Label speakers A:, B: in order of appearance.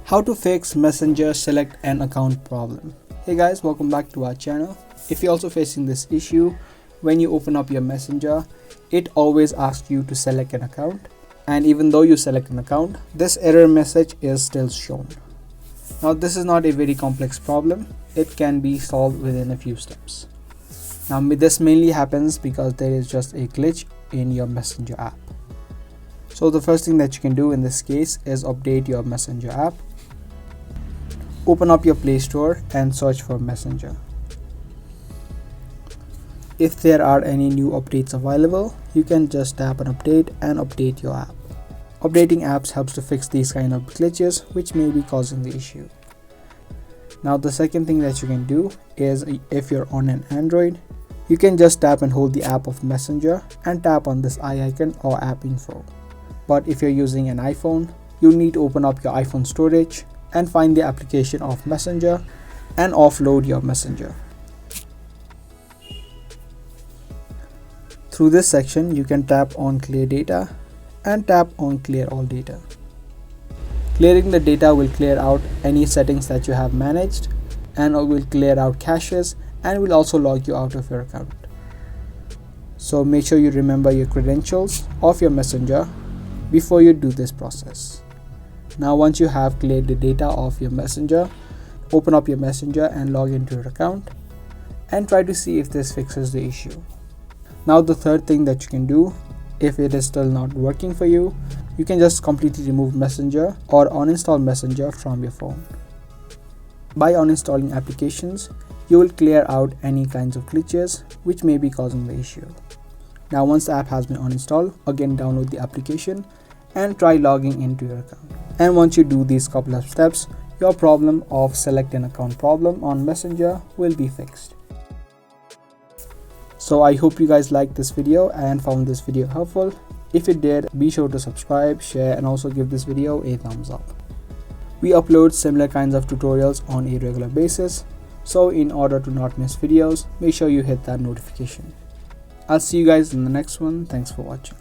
A: How to fix Messenger select an account problem. Hey guys, welcome back to our channel. If you're also facing this issue, when you open up your Messenger, it always asks you to select an account, and even though you select an account, this error message is still shown. Now this is not a very complex problem. It can be solved within a few steps. Now this mainly happens because there is just a glitch in your Messenger app. So the first thing that you can do in this case is update your Messenger app. Open up your Play Store and search for Messenger. If there are any new updates available, you can just tap on update and update your app. Updating apps helps to fix these kind of glitches which may be causing the issue. Now the second thing that you can do is, if you're on an Android, you can just tap and hold the app of Messenger and tap on this eye icon or app info. But if you're using an iPhone, you'll need to open up your iPhone storage and find the application of Messenger and offload your Messenger. Through this section, you can tap on clear data and tap on clear all data. Clearing the data will clear out any settings that you have managed, and it will clear out caches and will also log you out of your account. So make sure you remember your credentials of your Messenger before you do this process. Now once you have cleared the data of your Messenger, open up your Messenger and log into your account and try to see if this fixes the issue. Now the third thing that you can do, if it is still not working for you, you can just completely remove Messenger or uninstall Messenger from your phone. By uninstalling applications, you will clear out any kinds of glitches which may be causing the issue. Now once the app has been uninstalled, again download the application and try logging into your account. And once you do these couple of steps, your problem of select an account problem on Messenger will be fixed. So I hope you guys liked this video and found this video helpful. If you did, be sure to subscribe, share, and also give this video a thumbs up. We upload similar kinds of tutorials on a regular basis, so in order to not miss videos, make sure you hit that notification. I'll see you guys in the next one. Thanks for watching.